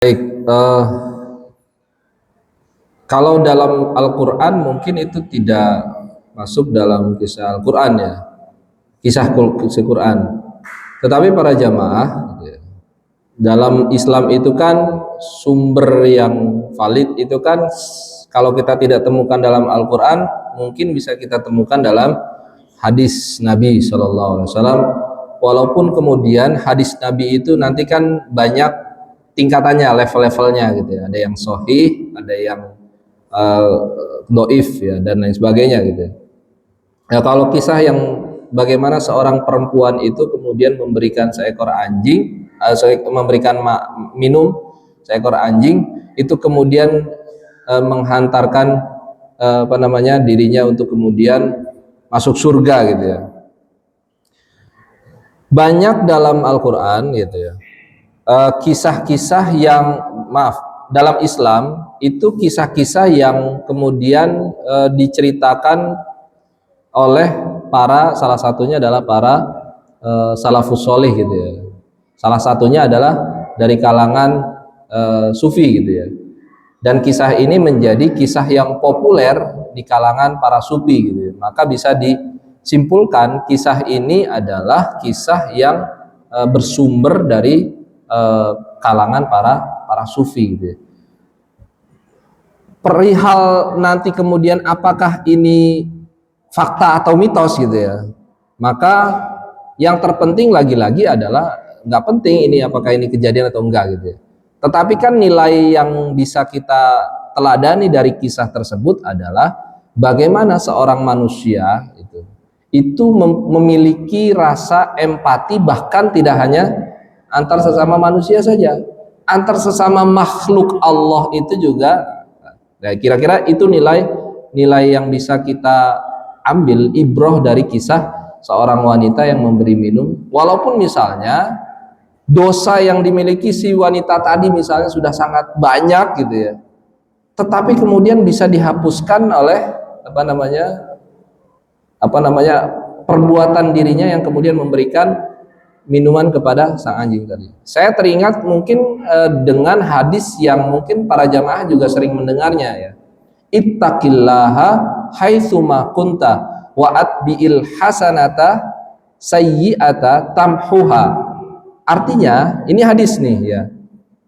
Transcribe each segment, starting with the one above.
Baik, kalau dalam Al-Quran mungkin itu tidak masuk dalam kisah Al-Quran ya, kisah Quran. Tetapi para jamaah, gitu ya, dalam Islam itu kan sumber yang valid itu kan kalau kita tidak temukan dalam Al-Quran, mungkin bisa kita temukan dalam hadis Nabi SAW. Walaupun kemudian hadis Nabi itu nanti kan banyak tingkatannya, level-levelnya gitu ya. Ada yang sahih, ada yang doif ya, dan lain sebagainya gitu ya. Ya, kalau kisah yang bagaimana seorang perempuan itu kemudian memberikan seekor anjing, memberikan minum seekor anjing, itu kemudian menghantarkan dirinya untuk kemudian masuk surga gitu ya. Banyak dalam Al-Quran gitu ya, kisah-kisah yang dalam Islam itu kisah-kisah yang kemudian diceritakan oleh salah satunya adalah para salafus solih gitu ya. Salah satunya adalah dari kalangan sufi gitu ya. Dan kisah ini menjadi kisah yang populer di kalangan para sufi gitu ya. Maka bisa disimpulkan kisah ini adalah kisah yang bersumber dari kalangan para sufi gitu ya. Perihal nanti kemudian apakah ini fakta atau mitos gitu ya, maka yang terpenting lagi-lagi adalah nggak penting ini apakah ini kejadian atau enggak gitu ya. Tetapi kan nilai yang bisa kita teladani dari kisah tersebut adalah bagaimana seorang manusia itu memiliki rasa empati, bahkan tidak hanya antar sesama manusia saja, antar sesama makhluk Allah itu juga. Nah, kira-kira itu nilai yang bisa kita ambil ibroh dari kisah seorang wanita yang memberi minum, walaupun misalnya dosa yang dimiliki si wanita tadi misalnya sudah sangat banyak gitu ya, tetapi kemudian bisa dihapuskan oleh perbuatan dirinya yang kemudian memberikan minuman kepada sang anjing tadi. Saya teringat mungkin dengan hadis yang mungkin para jamaah juga sering mendengarnya ya. Ittaqillaha haitsuma kunta wa atbi'il hasanata sayyi'ata tamhuha. Artinya, ini hadis nih ya.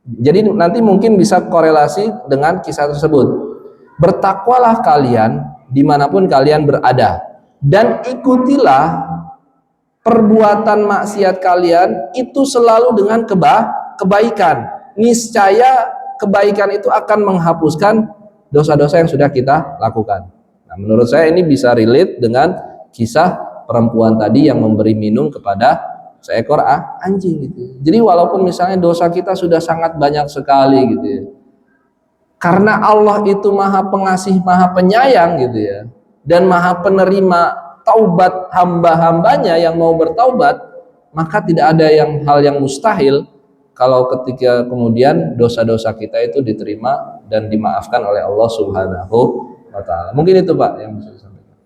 Jadi nanti mungkin bisa korelasi dengan kisah tersebut. Bertakwalah kalian dimanapun kalian berada, dan ikutilah perbuatan maksiat kalian itu selalu dengan kebaikan. Niscaya kebaikan itu akan menghapuskan dosa-dosa yang sudah kita lakukan. Nah, menurut saya ini bisa relate dengan kisah perempuan tadi yang memberi minum kepada seekor anjing gitu. Jadi walaupun misalnya dosa kita sudah sangat banyak sekali gitu ya, karena Allah itu maha pengasih, maha penyayang gitu ya, dan maha penerima taubat hamba-hambanya yang mau bertaubat, maka tidak ada hal yang mustahil kalau ketika kemudian dosa-dosa kita itu diterima dan dimaafkan oleh Allah Subhanahu wa Ta'ala. Mungkin itu Pak yang bisa disampaikan.